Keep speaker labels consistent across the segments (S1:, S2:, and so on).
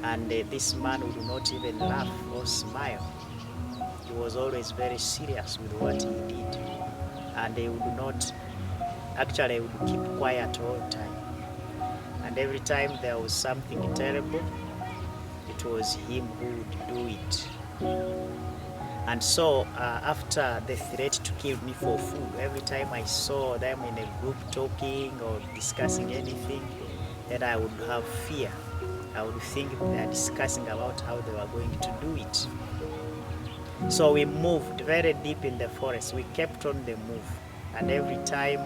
S1: and this man would not even laugh or smile. He was always very serious with what he did, and he would not, actually he would keep quiet all the time. And every time there was something terrible, it was him who would do it. And so after the threat to kill me for food, every time I saw them in a group talking or discussing anything, then I would have fear. I would think they are discussing about how they were going to do it. So we moved very deep in the forest. We kept on the move, and every time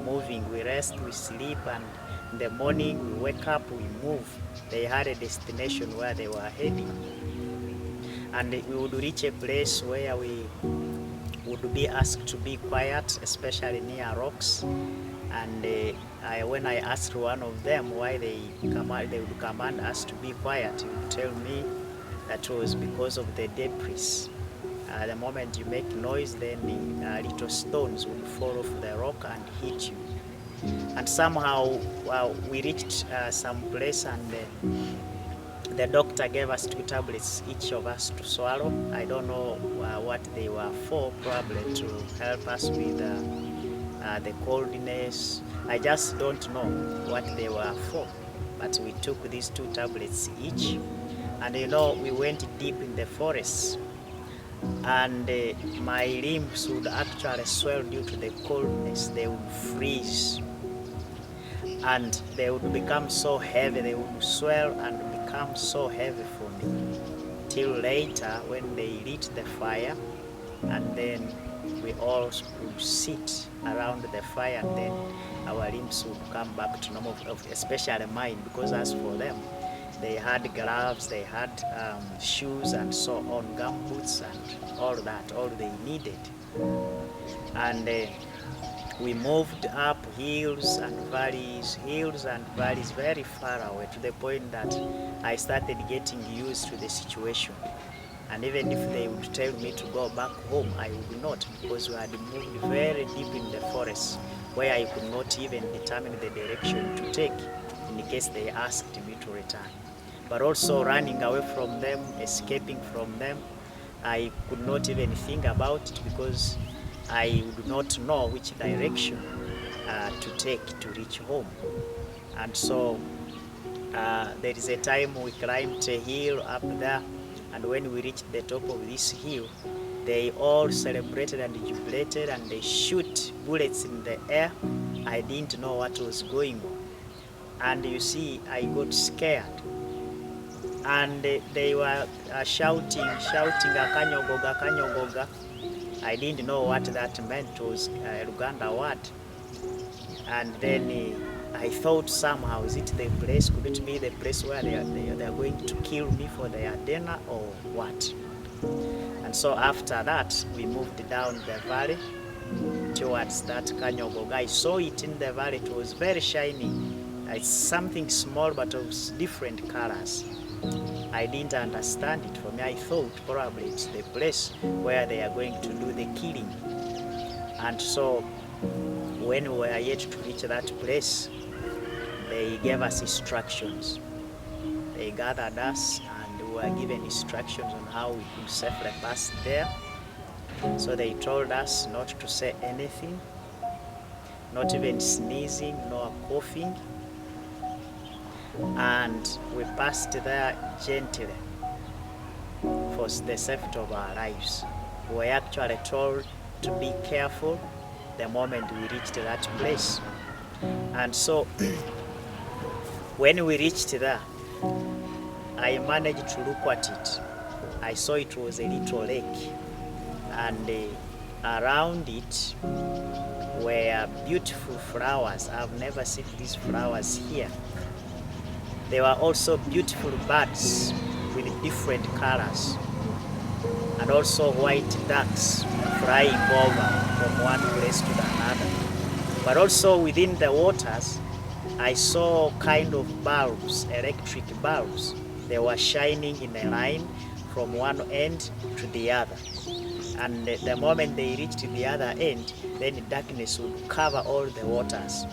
S1: moving, we rest, we sleep, and in the morning we wake up, we move. They had a destination where they were heading, and we would reach a place where we would be asked to be quiet, especially near rocks. And when I asked one of them why they would command us to be quiet, he would tell me that was because of the debris. The moment you make noise, then the little stones will fall off the rock and hit you. And somehow we reached some place, and the doctor gave us 2 tablets, each of us to swallow. I don't know what they were for, probably to help us with the coldness. I just don't know what they were for, but we took these 2 tablets each, and we went deep in the forest, and my limbs would actually swell due to the coldness. They would freeze, and they would become so heavy, they would swell and become so heavy for me, till later when they lit the fire, and then we all would sit around the fire, and then our limbs would come back to normal, especially mine, because as for them, they had gloves, they had shoes and so on, gumboots and all that, all they needed. And we moved up hills and valleys, very far away, to the point that I started getting used to the situation. And even if they would tell me to go back home, I would not, because we had moved very deep in the forest, where I could not even determine the direction to take in case they asked me to return. But also running away from them, escaping from them, I could not even think about it, because I would not know which direction to take to reach home. And so there is a time we climbed a hill up there, and when we reached the top of this hill, they all celebrated and jubilated, and they shoot bullets in the air. I didn't know what was going on, and you see, I got scared, and they were shouting akanyogoga, akanyogoga. I didn't know what that meant. It was a Luganda word. And then I thought somehow, is it the place? Could it be the place where they are going to kill me for their dinner or what? And so after that, we moved down the valley towards that Kanyogoga. I saw it in the valley. It was very shiny. It's something small but of different colors. I didn't understand it. For me, I thought probably it's the place where they are going to do the killing. And so when we were yet to reach that place, they gave us instructions. They gathered us, and we were given instructions on how we could safely pass there. So they told us not to say anything, not even sneezing, nor coughing. And we passed there gently for the safety of our lives. We were actually told to be careful the moment we reached that place. And so when we reached there, I managed to look at it. I saw it was a little lake, and around it were beautiful flowers. I've never seen these flowers here. There were also beautiful birds with different colors, and also white ducks flying over from one place to another. But also within the waters, I saw kind of bulbs, electric bulbs. They were shining in a line from one end to the other. And the moment they reached the other end, then darkness would cover all the waters.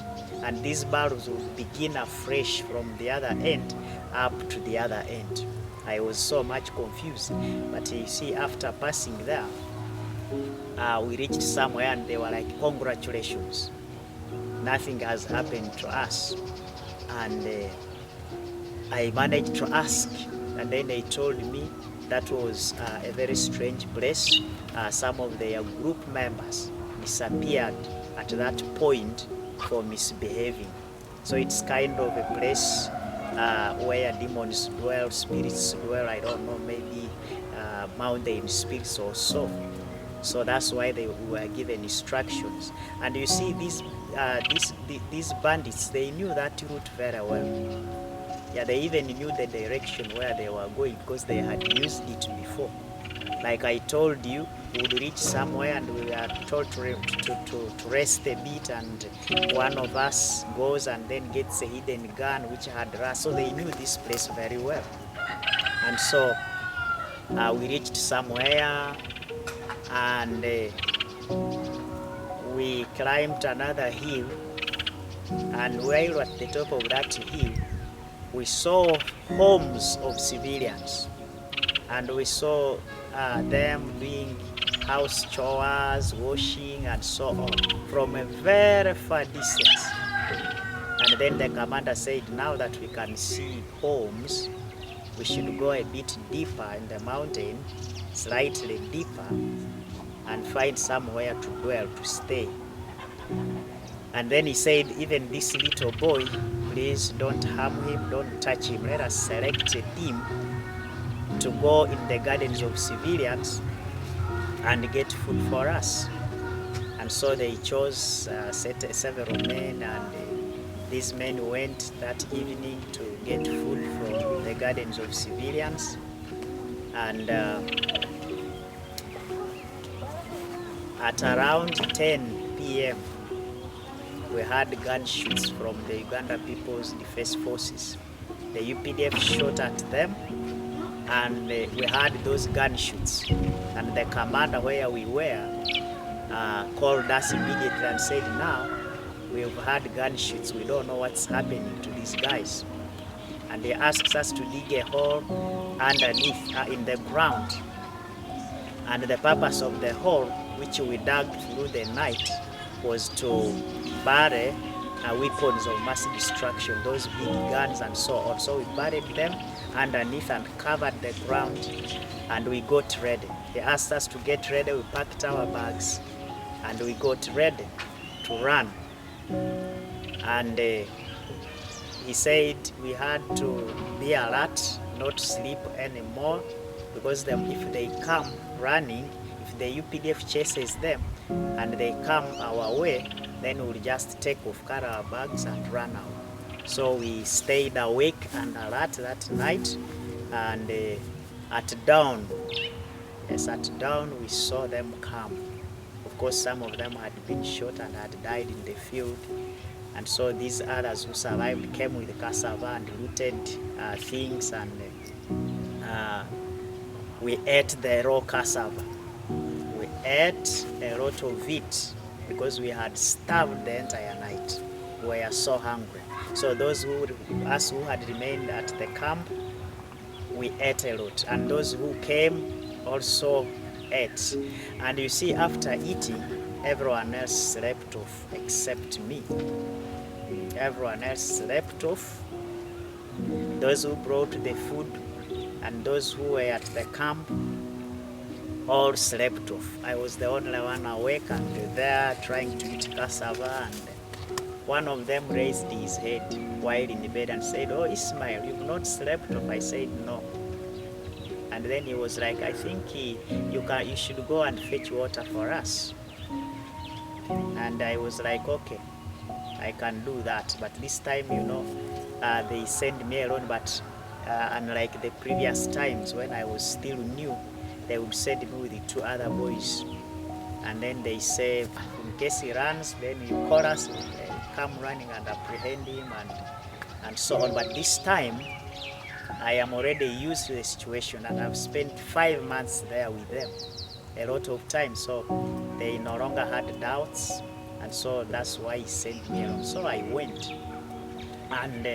S1: And these bulbs would begin afresh from the other end, up to the other end. I was so much confused, but you see, after passing there, we reached somewhere and they were like, congratulations, nothing has happened to us. And I managed to ask, and then they told me that was a very strange place. Some of their group members disappeared at that point for misbehaving. So it's kind of a place where demons dwell, spirits dwell, I don't know, maybe mountain spirits or so. So that's why they were given instructions. And you see, these bandits, they knew that route very well. Yeah, they even knew the direction where they were going because they had used it before. Like I told you, we would reach somewhere and we were told to rest a bit, and one of us goes and then gets a hidden gun which had rust. So they knew this place very well. And so we reached somewhere and we climbed another hill, and while at the top of that hill we saw homes of civilians, and we saw them doing house chores, washing and so on from a very far distance. And then the commander said, now that we can see homes, we should go a bit deeper in the mountain, slightly deeper, and find somewhere to dwell, to stay. And then he said, even this little boy, please don't harm him, don't touch him. Let us select a team to go in the gardens of civilians and get food for us. And so they chose several men, and these men went that evening to get food from the gardens of civilians. And at around 10 p.m. we had gunshots from the Uganda People's Defense Forces. The UPDF shot at them, and we had those gunshots. And the commander where we were called us immediately and said, now we've had gunshots, we don't know what's happening to these guys. And they asked us to dig a hole underneath in the ground. And the purpose of the hole, which we dug through the night, was to bury weapons of mass destruction, those big guns and so on. So we buried them underneath and covered the ground, and we got ready. They asked us to get ready, we packed our bags, and we got ready to run. And he said we had to be alert, not sleep anymore, because if they come running, if the UPDF chases them and they come our way, then we'll just take off, carry our bags and run out. So we stayed awake and alert that night, and at dawn, we saw them come. Of course, some of them had been shot and had died in the field, and so these others who survived came with cassava and looted things, and we ate the raw cassava. We ate a lot of it because we had starved the entire night. We were so hungry. So those us who had remained at the camp, we ate a lot, and those who came also ate. And you see, after eating, everyone else slept off except me. Everyone else slept off. Those who brought the food and those who were at the camp all slept off. I was the only one awake and there trying to eat cassava, and one of them raised his head while in the bed and said, "Oh, Ismail, you've not slept off." I said, "No." And then he was like, "I think you should go and fetch water for us." And I was like, "Okay, I can do that." But this time, they sent me alone, but unlike the previous times when I was still new, they would send me with the two other boys. And then they say, in case he runs, then you call us, come running and apprehend him and so on. But this time, I am already used to the situation, and I've spent 5 months there with them, a lot of time. So they no longer had doubts, and so that's why he sent me along. So I went, and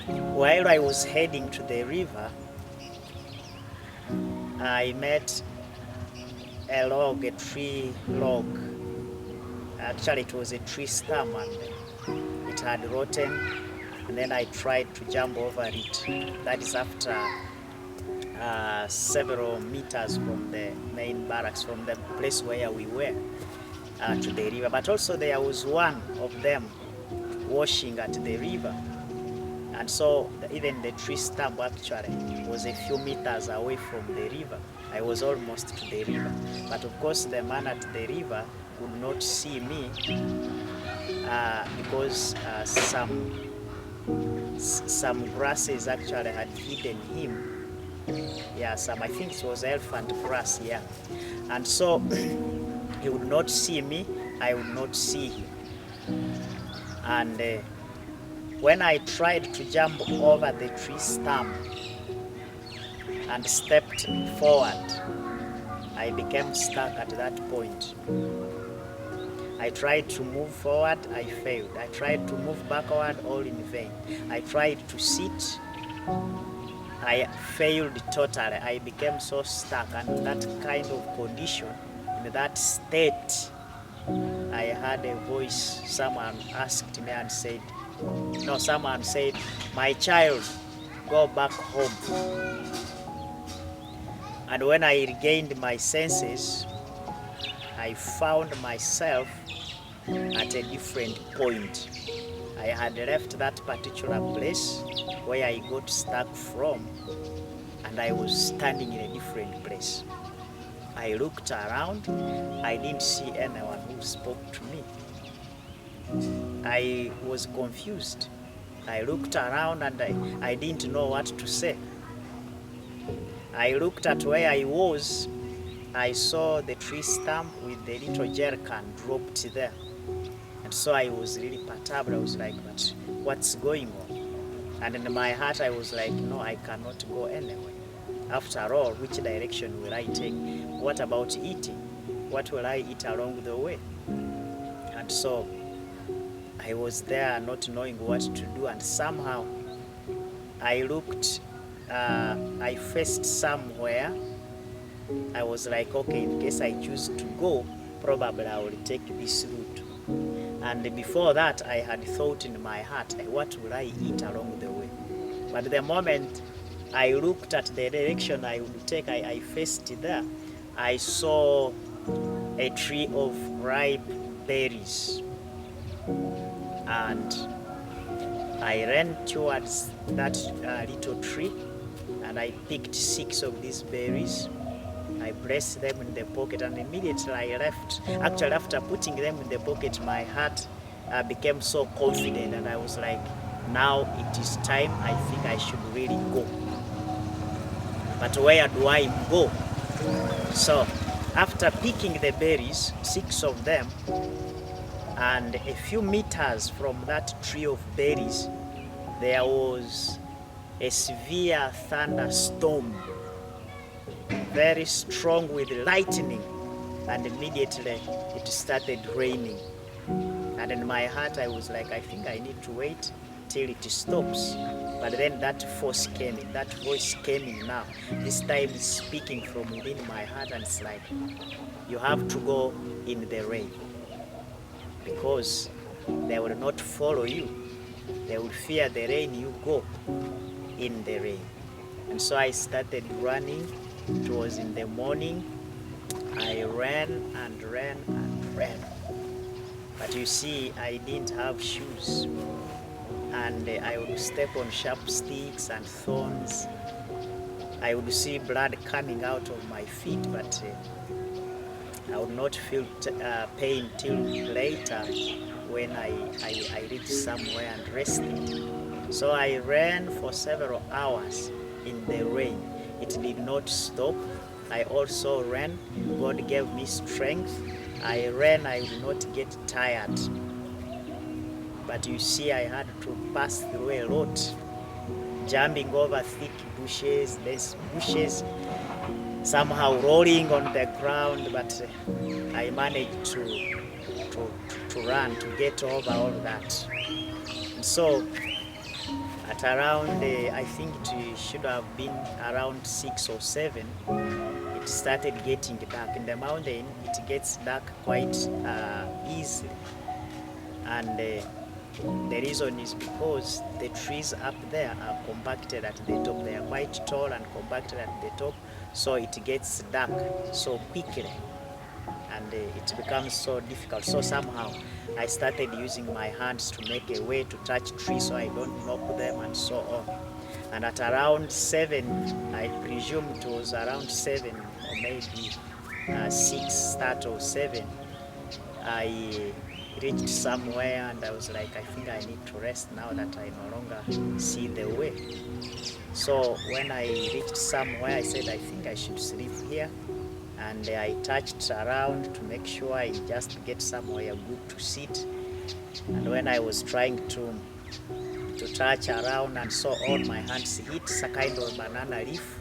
S1: While I was heading to the river, I met a log, a tree log. Actually, it was a tree stem and it had rotten, and then I tried to jump over it. That is after several meters from the main barracks, from the place where we were, to the river. But also there was one of them washing at the river, and so even the tree stump actually was a few meters away from the river. I was almost to the river, but of course the man at the river would not see me because some grasses actually had hidden him. Yeah, I think it was elephant grass, yeah. And so he would not see me, I would not see him. And when I tried to jump over the tree stump and stepped forward, I became stuck at that point. I tried to move forward, I failed. I tried to move backward, all in vain. I tried to sit, I failed totally. I became so stuck, and in that kind of condition, in that state, I heard a voice. Someone asked me and said, no, someone said, "My child, go back home." And when I regained my senses, I found myself at a different point. I had left that particular place where I got stuck from, and I was standing in a different place. I looked around, I didn't see anyone who spoke to me. I was confused. I looked around and I didn't know what to say. I looked at where I was. I saw the tree stump with the little jerrycan dropped there. And so I was really perturbed. I was like, but what's going on? And in my heart I was like, no, I cannot go anywhere. After all, which direction will I take? What about eating? What will I eat along the way? And so I was there not knowing what to do, and somehow I looked, I faced somewhere. I was like, okay, in case I choose to go, probably I will take this route. And before that, I had thought in my heart, what will I eat along the way? But the moment I looked at the direction I would take, I faced there, I saw a tree of ripe berries. And I ran towards that little tree, and I picked 6 of these berries. I placed them in the pocket, and immediately I left. Actually, after putting them in the pocket, my heart became so confident, and I was like, now it is time. I think I should really go. But where do I go? So after picking the berries, 6 of them, and a few meters from that tree of berries, there was a severe thunderstorm, very strong with lightning, and immediately it started raining. And in my heart I was like, I think I need to wait till it stops. But then that force came in, that voice came in now. This time it's speaking from within my heart, and it's like, you have to go in the rain, because they will not follow you. They will fear the rain. You go in the rain. And so I started running. It was in the morning. I ran and ran and ran. But you see, I didn't have shoes. And I would step on sharp sticks and thorns. I would see blood coming out of my feet, but I would not feel pain till later when I reached somewhere and rested. So I ran for several hours in the rain. It did not stop. I also ran. God gave me strength. I ran. I would not get tired. But you see, I had to pass through a lot, jumping over thick bushes, less bushes, somehow rolling on the ground, but I managed to run, to get over all that. And so At around, I think it should have been around 6 or 7, it started getting dark. In the mountain, it gets dark quite easily. And the reason is because the trees up there are compacted at the top. They are quite tall and compacted at the top, so it gets dark so quickly. And it becomes so difficult. So somehow I started using my hands to make a way to touch trees so I don't knock them and so on. And at around 7, I presume it was around 7 or maybe 6:30 or 7, I reached somewhere and I was like, I think I need to rest now that I no longer see the way. So when I reached somewhere, I said, I think I should sleep here. And I touched around to make sure I just get somewhere good to sit. And when I was trying to touch around and so on, my hands hit a kind of banana leaf,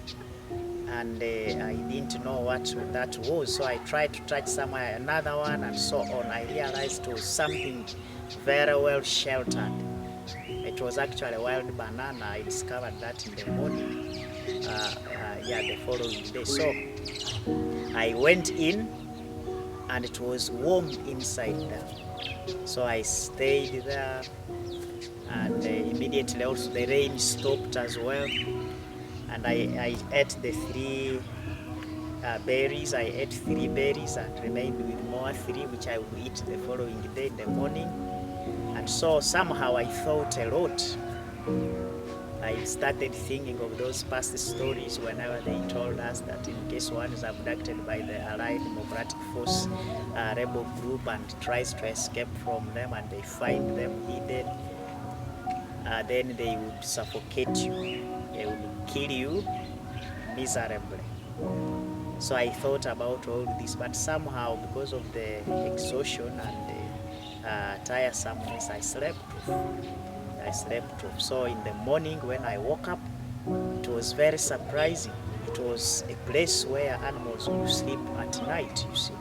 S1: and I didn't know what that was. So I tried to touch somewhere, another one, and so on. I realized it was something very well sheltered. It was actually a wild banana. I discovered that in the morning, the following day. So I went in and it was warm inside there. So I stayed there, and immediately also the rain stopped as well. And I ate the 3 berries. I ate 3 berries and remained with more 3, which I would eat the following day in the morning. And so somehow I thought a lot. I started thinking of those past stories whenever they told us that in case one is abducted by the Allied Democratic Force rebel group and tries to escape from them and they find them hidden, then they would suffocate you. They would kill you miserably. So I thought about all this, but somehow because of the exhaustion and the tiresomeness, I slept off. So in the morning when I woke up, it was very surprising. It was a place where animals would sleep at night, you see.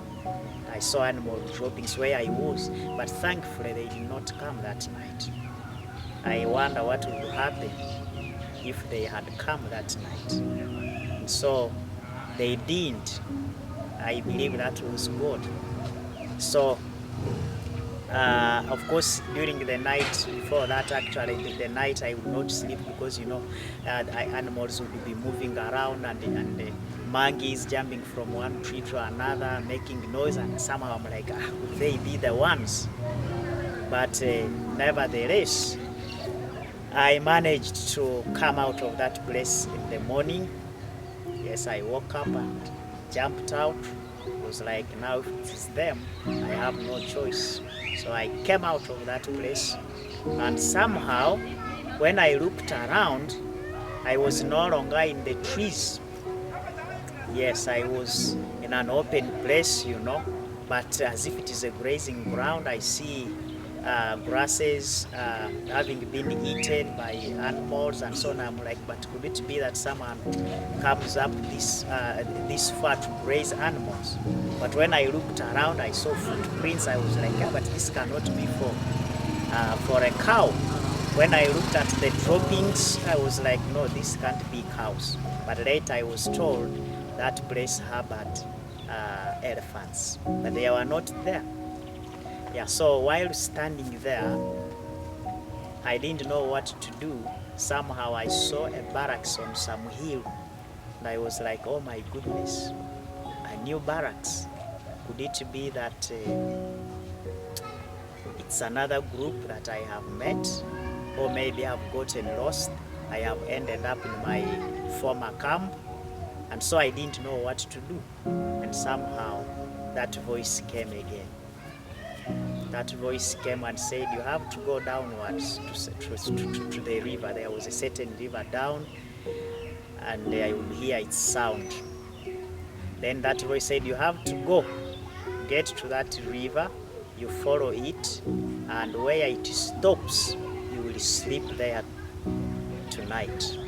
S1: I saw animal droppings where I was, but thankfully they did not come that night. I wonder what would happen if they had come that night. And so they didn't. I believe that was God. So of course, during the night before that, actually, the night I would not sleep because, animals would be moving around and monkeys jumping from one tree to another, making noise, and somehow I'm like, would they be the ones? But nevertheless, I managed to come out of that place in the morning. Yes, I woke up and jumped out. It was like, now if it is them, I have no choice. So I came out of that place, and somehow when I looked around, I was no longer in the trees. Yes, I was in an open place, but as if it is a grazing ground. I see grasses having been eaten by animals and so on. I'm like, but could it be that someone comes up this far to graze animals? But when I looked around, I saw footprints. I was like, but this cannot be for a cow. When I looked at the droppings, I was like, no, this can't be cows. But later I was told that place harbored elephants, but they were not there. Yeah, so while standing there, I didn't know what to do. Somehow I saw a barracks on some hill, and I was like, oh my goodness, a new barracks. Could it be that it's another group that I have met, or maybe I've gotten lost? I have ended up in my former camp, and so I didn't know what to do. And somehow that voice came again. That voice came and said, you have to go downwards to the river. There was a certain river down, and I would hear its sound. Then that voice said, you have to get to that river, you follow it, and where it stops, you will sleep there tonight.